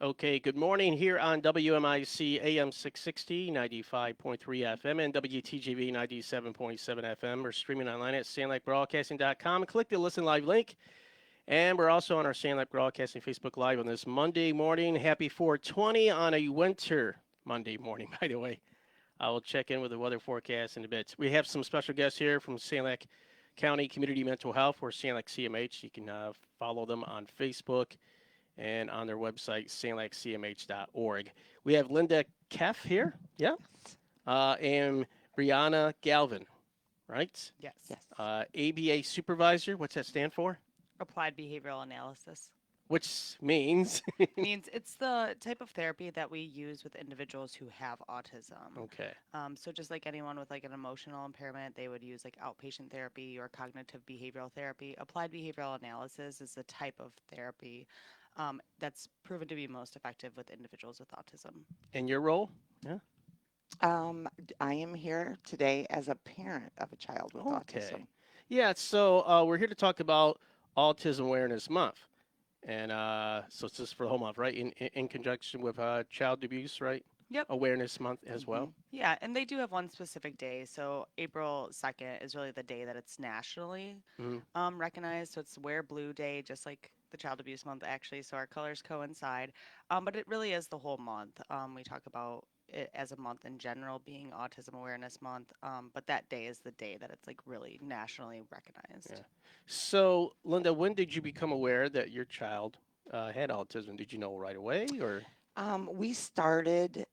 Okay, good morning here on WMIC AM 660, 95.3 FM, and WTGV 97.7 FM. We're streaming online at sandlakebroadcasting.com. Click the Listen Live link. And we're also on our Sandlake Broadcasting Facebook Live on this Monday morning. Happy 420 on a winter Monday morning, by the way. I will check in with the weather forecast in a bit. We have some special guests here from Sandlake County Community Mental Health or Sandlake CMH. You can follow them on Facebook and on their website, sandlakecmh.org. We have Linda Keff here, yeah, and Brianna Galvin, right? Yes. ABA supervisor, what's that stand for? Applied behavioral analysis Which means, means it's the type of therapy that we use with individuals who have autism. okay, So just like anyone with like an emotional impairment, they would use like outpatient therapy or cognitive behavioral therapy. Applied behavioral analysis is the type of therapy that's proven to be most effective with individuals with autism. and your role? Yeah, I am here today as a parent of a child with okay. autism. Yeah, so we're here to talk about Autism Awareness Month. And so it's just for the whole month, right? In conjunction with Child Abuse, right? Yep. Awareness Month as well. hmm Yeah, and they do have one specific day. So April 2nd is really the day that it's nationally Mm-hmm. recognized. So it's Wear Blue Day, just like the Child Abuse Month, actually. So our colors coincide. But it really is the whole month. We talk about it as a month in general being Autism Awareness Month. But that day is the day that it's like really nationally recognized. Yeah. So, Linda, when did you become aware that your child had autism? Did you know right away, or? we started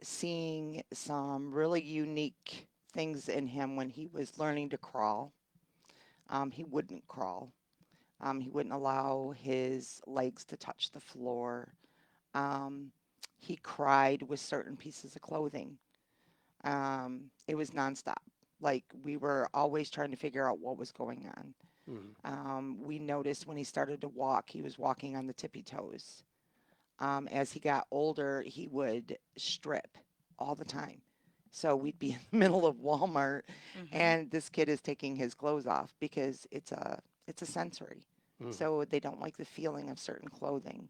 seeing some really unique things in him when he was learning to crawl. He wouldn't crawl. He wouldn't allow his legs to touch the floor. Um, he cried with certain pieces of clothing. It was nonstop. Like we were always trying to figure out what was going on. Mm-hmm. We noticed when he started to walk, he was walking on the tippy toes. As he got older, he would strip all the time. So we'd be in the middle of Walmart, Mm-hmm. and this kid is taking his clothes off because it's a sensory. Mm-hmm. So they don't like the feeling of certain clothing.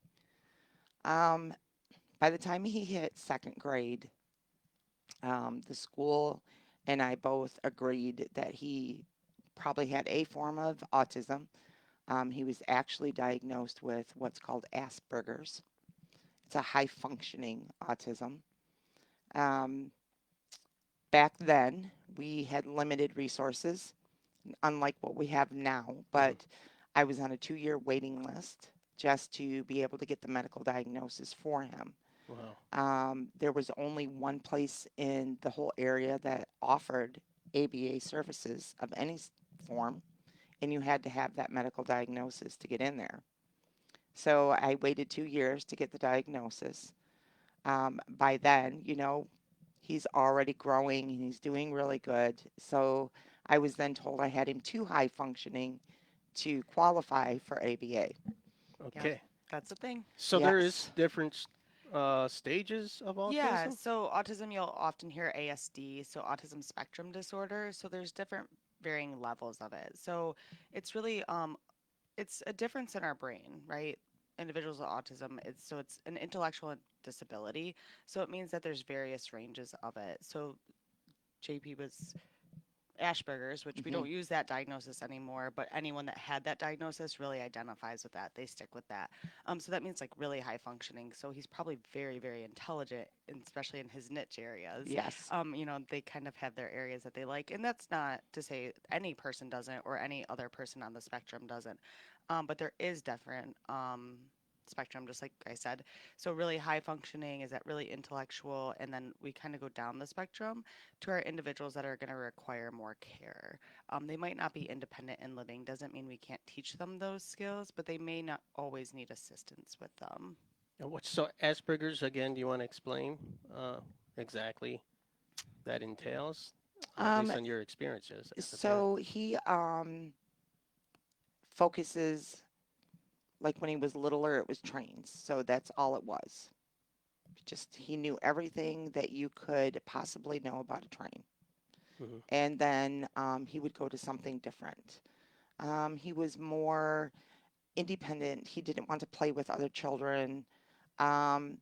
Um, by the time he hit second grade, the school and I both agreed that he probably had a form of autism. He was actually diagnosed with what's called Asperger's. It's a high functioning autism. Um, Back then, we had limited resources, unlike what we have now, Mm-hmm. but I was on a 2 year waiting list just to be able to get the medical diagnosis for him. Wow. There was only one place in the whole area that offered ABA services of any form, and you had to have that medical diagnosis to get in there. So I waited 2 years to get the diagnosis. By then, he's already growing and he's doing really good. So I was then told I had him too high functioning to qualify for ABA. Yep. Okay. That's the thing. So there is Yes. different stages of Yeah, autism. so autism, you'll often hear ASD, so autism spectrum disorder. So there's different varying levels of it. So it's really it's a difference in our brain, right? Individuals with autism, it's an intellectual disability. So it means that there's various ranges of it. So JP was Asperger's, which we hmm don't use that diagnosis anymore, but anyone that had that diagnosis really identifies with that. They stick with that. So that means like really high functioning. So he's probably very, very intelligent, and especially in his niche areas. Yes. They kind of have their areas that they like, and that's not to say any person doesn't or any other person on the spectrum doesn't. But there is different spectrum, just like I said. So really high functioning is that really intellectual, and then we kind of go down the spectrum to our individuals that are going to require more care. They might not be independent in living, doesn't mean we can't teach them those skills, but they may not always need assistance with them. What's so Asperger's again? Do you want to explain exactly that entails, Um, based on your experiences as a parent? so he focuses like when he was littler, it was trains. So that's all it was. Just he knew everything that you could possibly know about a train. Mm-hmm. And then he would go to something different. He was more independent. He didn't want to play with other children. Um,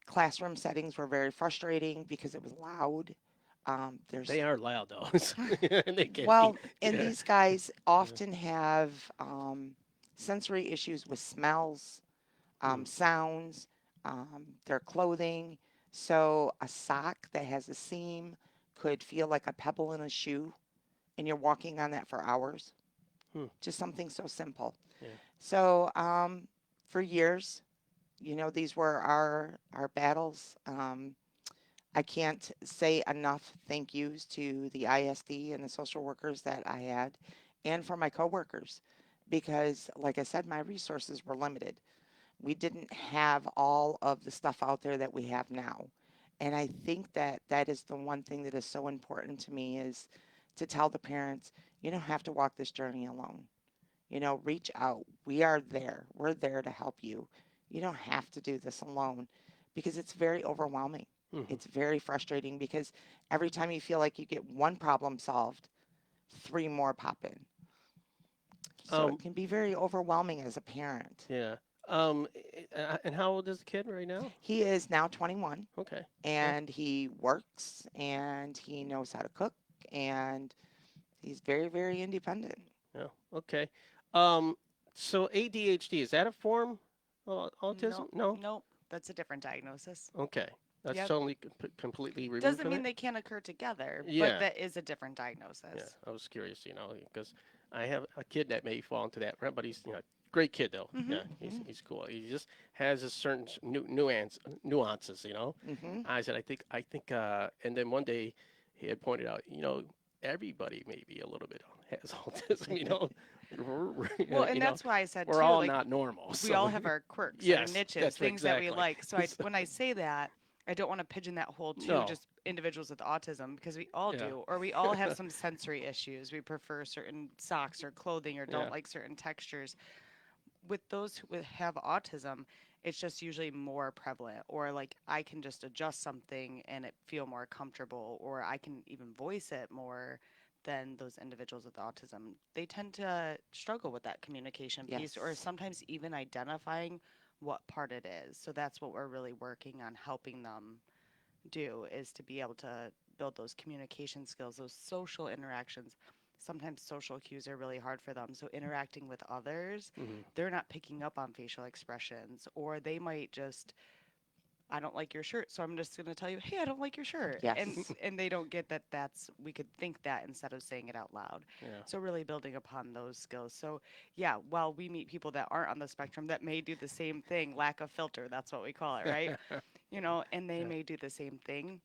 Classroom settings were very frustrating because it was loud. They There's are loud though, and they can be. Well, and Yeah. these guys Yeah. often have sensory issues with smells, Mm. sounds, their clothing. So a sock that has a seam could feel like a pebble in a shoe, and you're walking on that for hours. Hmm. Just something so simple. Yeah. So for years, these were our battles. I can't say enough thank yous to the ISD and the social workers that I had, and for my coworkers, because, like I said, my resources were limited. We didn't have all of the stuff out there that we have now. And I think that that is the one thing that is so important to me is to tell the parents, you don't have to walk this journey alone. Reach out. We are there. We're there to help you. You don't have to do this alone because it's very overwhelming. Hmm. It's very frustrating because every time you feel like you get one problem solved, three more pop in. So it Um. can be very overwhelming as a parent. Yeah. And how old is the kid right now? He is now 21 Okay. Yeah. and he works and he knows how to cook and he's very, very independent. Yeah. Okay. Um. So ADHD, is that a form of autism? Nope, No. nope. That's a different diagnosis. Okay. That's Yep. totally completely removed Doesn't from mean it. they can't occur together, but Yeah. that is a different Yeah, diagnosis. I was curious, because I have a kid that may fall into that, but he's great kid though. Mm-hmm. Yeah, he's Hmm. he's cool. He just has a certain nuances. Hmm. I said and then one day he had pointed out, everybody maybe a little bit has autism. Well, and You know, that's why I said we're too, all like not normal. we So all have our quirks, our yes, niches, that's right, things that we exactly. like. So I, So, when I say that, I don't want to pigeon that hole to no, just individuals with autism because we all yeah, do, or we all have some sensory issues. We prefer certain socks or clothing or don't yeah, like certain textures. With those who have autism, it's just usually more prevalent, or like I can just adjust something and it feel more comfortable, or I can even voice it more than those individuals with autism. They tend to struggle with that communication piece, or Yes. sometimes even identifying what part it is. So that's what we're really working on helping them do, is to be able to build those communication skills, those social interactions. Sometimes social cues are really hard for them. So interacting with others, hmm they're not picking up on facial expressions, or they might just, I don't like your shirt, so I'm just going to tell you, "Hey, I don't like your shirt." And Yes. and they don't get that that's we could think that instead of saying it out loud. yeah. So really building upon those skills. So yeah, while we meet people that aren't on the spectrum that may do the same thing, lack of filter, that's what we call it, right? And they Yeah. may do the same thing.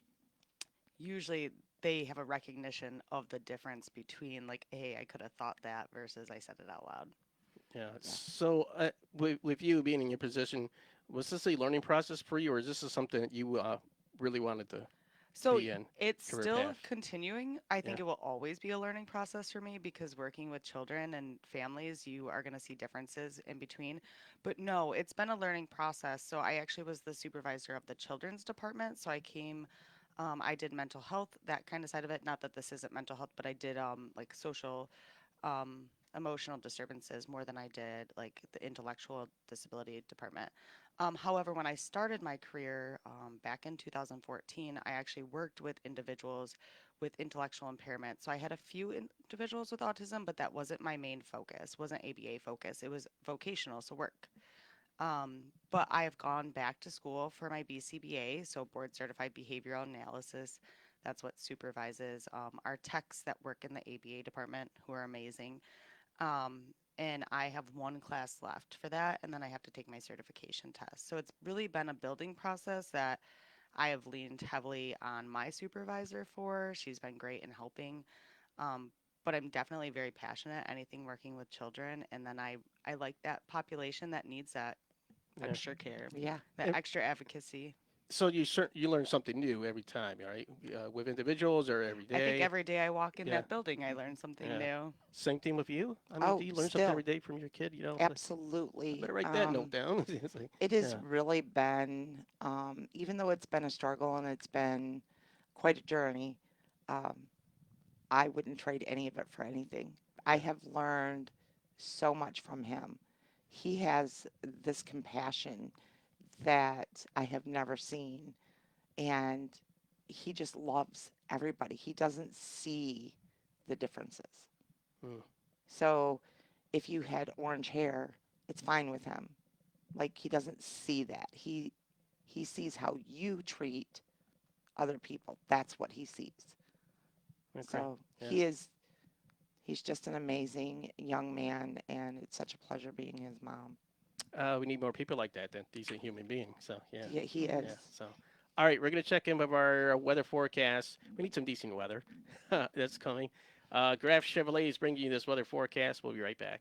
Usually they have a recognition of the difference between, like, hey, I could have thought that versus I said it out loud. Yeah. Yes. So, with you being in your position, was this a learning process for you, or is this something that you really wanted to So be in it's career still path? continuing. I Yeah. think it will always be a learning process for me because working with children and families, you are going to see differences in between. But no, it's been a learning process. So I actually was the supervisor of the children's department. So I did mental health, that kind of side of it. Not that this isn't mental health, but I did like social, um, emotional disturbances more than I did like the intellectual disability department. However, when I started my career back in 2014, I actually worked with individuals with intellectual impairment. So I had a few individuals with autism, but that wasn't my main focus, wasn't ABA focus. It was vocational, so work. But I have gone back to school for my BCBA, so Board Certified Behavioral Analysis. That's what supervises our techs that work in the ABA department, who are amazing. Um, and I have one class left for that, and then I have to take my certification test. So it's really been a building process that I have leaned heavily on my supervisor for. She's been great in helping. But I'm definitely very passionate, anything working with children. And then I like that population that needs that Yeah. extra care, Yeah. that And extra advocacy. so you learn something new every time, right? With individuals or every I think day. every day I walk in Yeah. that building, I learn something Yeah. new. Same thing with you. I mean, do Oh, you learn something every still, day from your kid? It's like, I absolutely. better write that note down. It's like, It has yeah. really been, even though it's been a struggle and it's been quite a journey, um, I wouldn't trade any of it for anything. I Yeah. have learned so much from him. he has this compassion that I have never seen. And he just loves everybody. He doesn't see the differences. Mm. So if you had orange hair, it's fine with him. Like he doesn't see that. He sees how you treat other people. That's what he sees. Okay. So Yeah. he's just an amazing young man, and it's such a pleasure being his mom. We need more people like that, then decent human beings. So yeah, Yeah, he Mhm. yeah. is. So, all right, we're gonna check in with our weather forecast. We need some decent weather that's coming. Graf Chevrolet is bringing you this weather forecast. We'll be right back.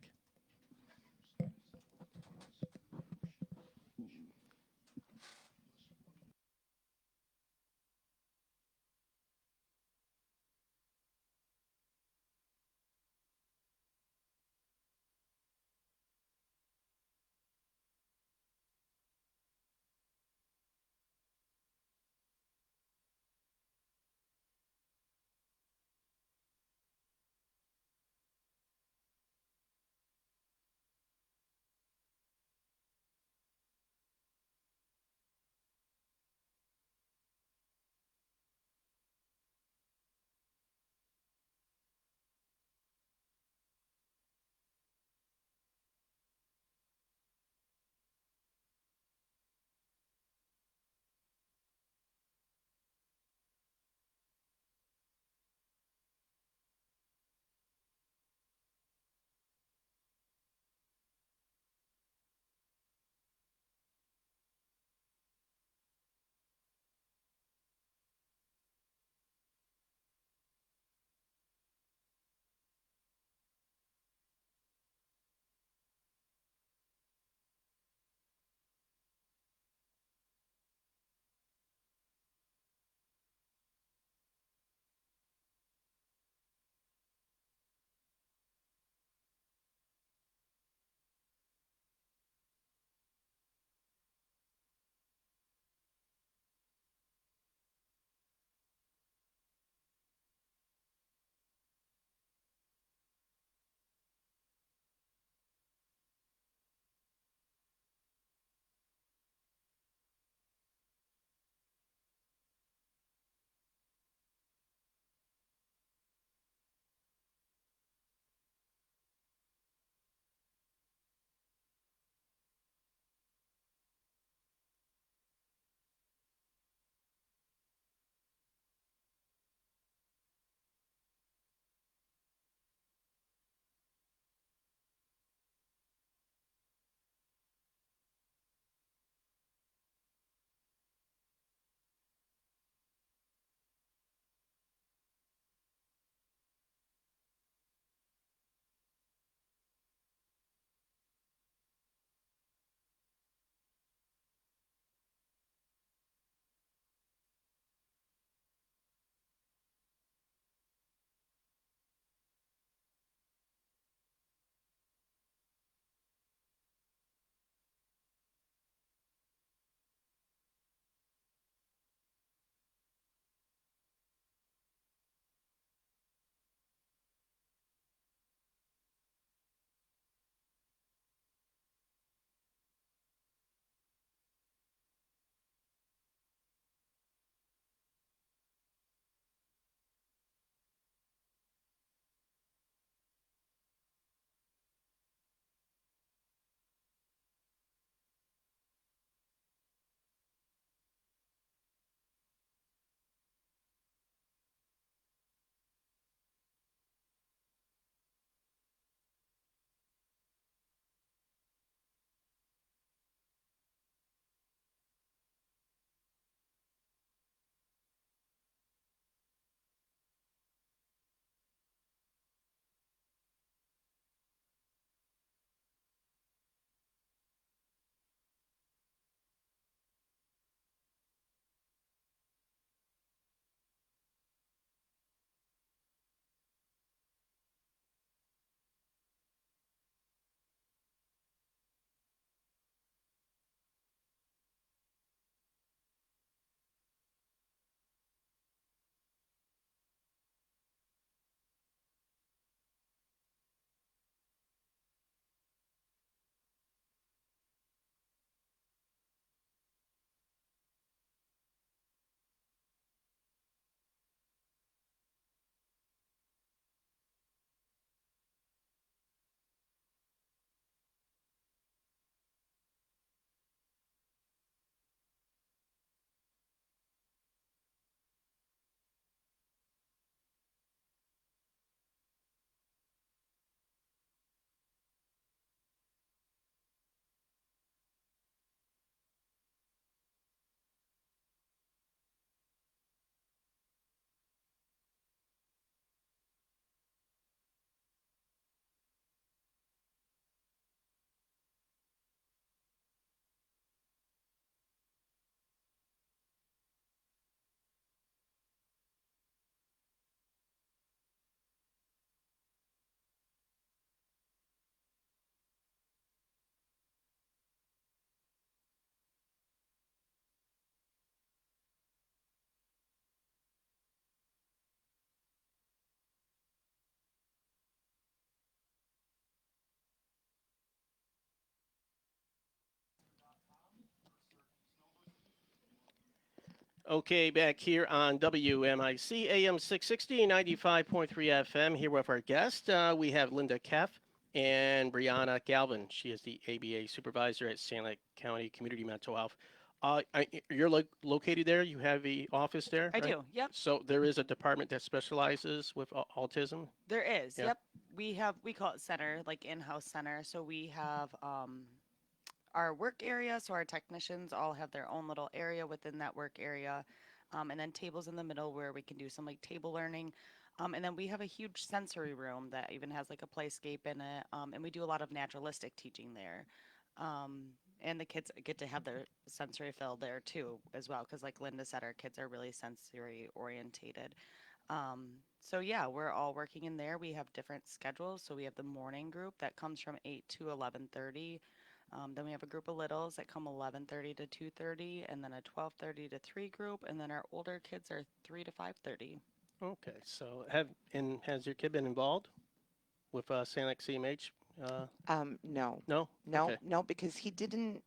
Okay, back here on WMIC AM 660, 95.3 FM. Here with our guest, we have Linda Keff and Brianna Galvin. She is the ABA supervisor at Sand Lake County Community Mental Health. You're located there. You have the office there, I right? do. Yep. So there is a department that specializes with autism. There is. Yeah. Yep. We call it center, like in-house center. So we have our work area. So our technicians all have their own little area within that work area. And then tables in the middle where we can do some like table learning. And then we have a huge sensory room that even has like a playscape in it. And we do a lot of naturalistic teaching there. And the kids get to have their sensory fill there too, as well. Because like Linda said, our kids are really sensory orientated. So yeah, we're all working in there. We have different schedules. So we have the morning group that comes from 8 to 11:30. Then we have a group of littles that come 11:30 to 2:30, and then a 12:30 to 3 group, and then our older kids are 3 to 5:30. Okay, so has your kid been involved with Sand Lake CMH? No, No. no, Okay. no, because he didn't.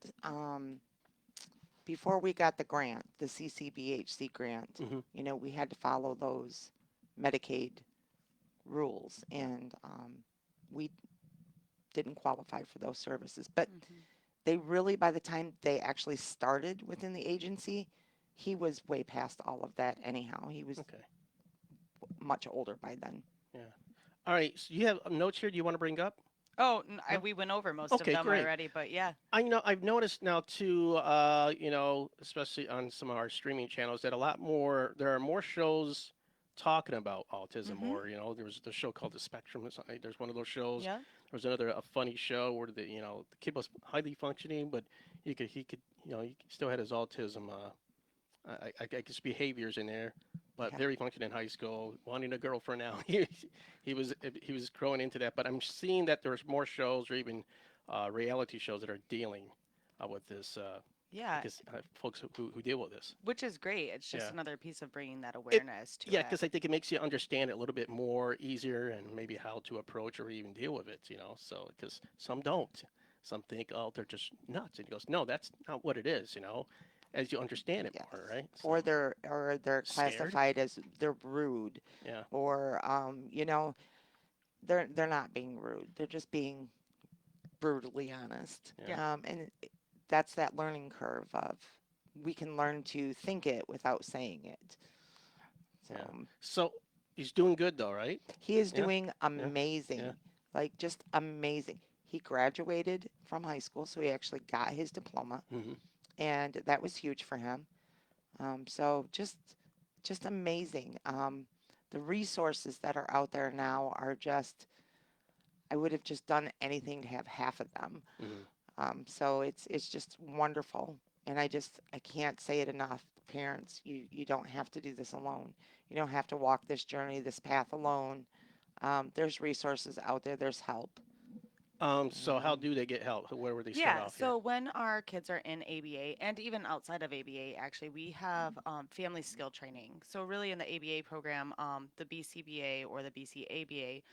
Before we got the grant, the CCBHC grant, Hmm. we had to follow those Medicaid rules, and we didn't qualify for those services. But Hmm. they really, by the time they actually started within the agency, he was way past all of that anyhow. He was Okay. much older by then. Yeah. All right. So you have notes here. Do you want to bring up? Oh, No? we went over most of Okay, them great. already, but yeah. I've noticed now too, especially on some of our streaming channels, that there are more shows talking about autism. Hmm. Or there was the show called The Spectrum. There's one of those shows. Yeah. There was another a funny show where the kid was highly functioning, but he could he still had his autism. I guess behaviors in there, but Yeah. very functioning in high school, wanting a girlfriend now. He was growing into that, but I'm seeing that there's more shows or even reality shows that are dealing with this. I Yeah. guess folks who deal with this. Which is great. It's just Yeah. another piece of bringing that It, awareness to yeah, it. because I think it makes you understand it a little bit more easier and maybe how to approach or even deal with it. So because some don't, some think, oh, they're just nuts, and he goes, no, that's not what it is. As you understand it Yes. more, right? Or So they're scared. classified as they're rude, Yeah. or they're not being rude. They're just being brutally honest. Yeah. Yeah. And that's that learning curve of we can learn to think it without saying it. So Yeah. So he's doing good though, right? he is Yeah. doing Yeah. amazing, Yeah. like just amazing. He graduated from high school, so he actually got his diploma, Hmm. and that was huge for him. So just amazing. The resources that are out there now are just, I would have just done anything to have half of them. Hmm. So it's just wonderful, and I can't say it enough. Parents, you don't have to do this alone. You don't have to walk this journey, this path alone. There's resources out there. There's help. So how Um, do they get help? Where would they start Yeah, off here? so when our kids are in ABA and even outside of ABA, actually, we have family skill training. So, really, in the ABA program, the BCBA or the BCABA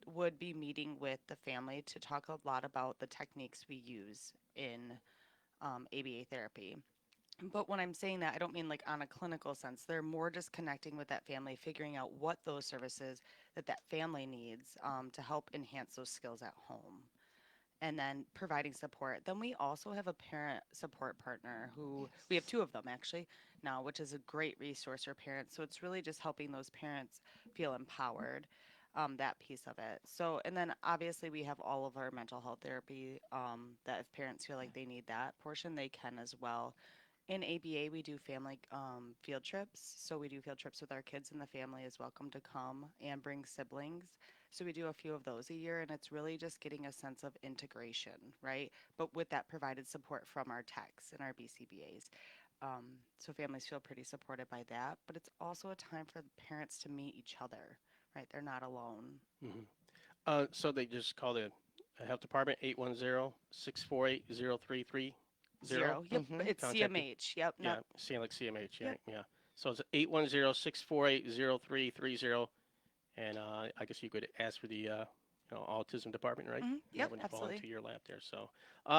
would be meeting with the family to talk a lot about the techniques we use in ABA therapy. But when I'm saying that, I don't mean like on a clinical sense. They're more just connecting with that family, figuring out what those services that family needs to help enhance those skills at home and then providing support. Then we also have a parent support partner who we have yes. two of them actually now, which is a great resource for parents. So it's really just helping those parents feel empowered, that piece of it. So, and then obviously we have all of our mental health therapy that if parents feel like they need that portion, they can as well. In ABA, we do family field trips. So we do field trips with our kids, and the family is welcome to come and bring siblings. So we do a few of those a year, and it's really just getting a sense of integration, right? But with that provided support from our techs and our BCBAs. So families feel pretty supported by that. But it's also a time for the parents to meet each other, right? They're not alone. Hmm. So they just call the health department 810-648-0330. Zero. Yep. Mm-hmm. It's Contact you. CMH. Yep. Yeah, Not. like CMH. Yeah, Yep. yeah. So it's 810-648-0330, and I guess you could ask for the autism department, right? And that Yep. would fall Absolutely. into your lap there. So,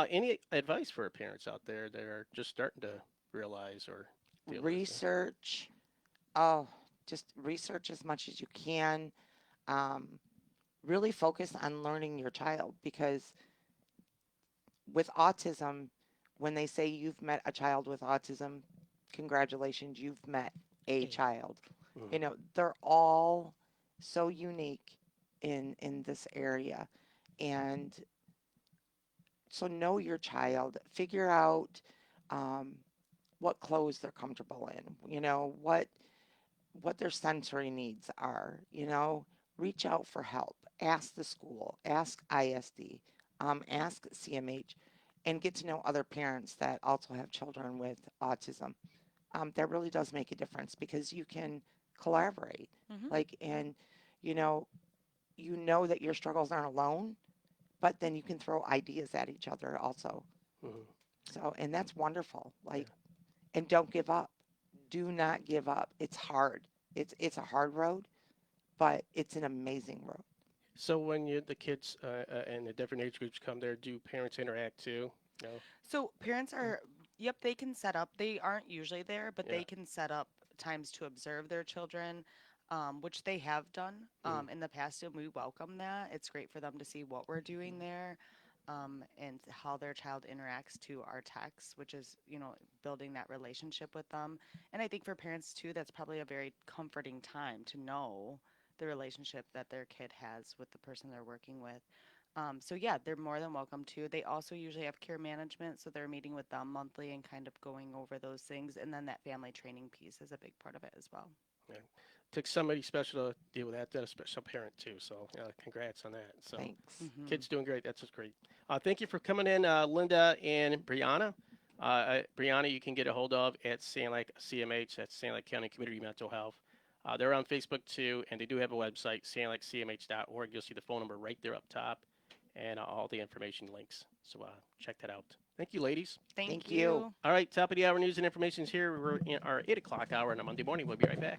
any advice for parents out there that are just starting to realize or deal with this. research. Oh, just research as much as you can. Um, really focus on learning your child because with autism, when they say you've met a child with autism, congratulations, you've met a Yeah. child. Mhm. You know, they're all so unique in this area. And so know your child, figure out um, what clothes they're comfortable in, you know, what their sensory needs are, you know, reach out for help, ask the school, ask ISD, ask CMH, and get to know other parents that also have children with autism. That really does make a difference because you can collaborate, Hmm. like, and you know, you know that your struggles aren't alone, but then you can throw ideas at each other also. Mhm. So, and that's wonderful. Yeah. Like, and don't give up. Do not give up. It's hard. It's a hard road, but it's an amazing road. So when the kids and the different age groups come there, do parents interact too? No. So parents Yeah. are, yep, they can set up. They aren't usually there, but Yeah. they can set up times to observe their children, which they have done Mhm. in the past, and we welcome that. It's great for them to see what we're doing there, and how their child interacts to our texts, which is, building that relationship with them. And I think for parents too, that's probably a very comforting time to know the relationship that their kid has with the person they're working with. So yeah, they're more than welcome to. They also usually have care management, so they're meeting with them monthly and kind of going over those things. And then that family training piece is a big part of it as well. Yeah. Took somebody special to deal with that. Then a special parent too. So congrats on that. So Thanks. Hmm. kids doing great. That's just great. Thank you for coming in, Linda and Brianna. Brianna, you can get a hold of at Sand Lake CMH. That's Sand Lake County Community Mental Health. They're on Facebook too, and they do have a website, sandlakecmh.org. You'll see the phone number right there up top, and all the information links. So check that out. Thank you, ladies. Thank Thank you. you. All right, top of the hour news and information is here. We're in our 8 o'clock hour on a Monday morning. We'll be right back.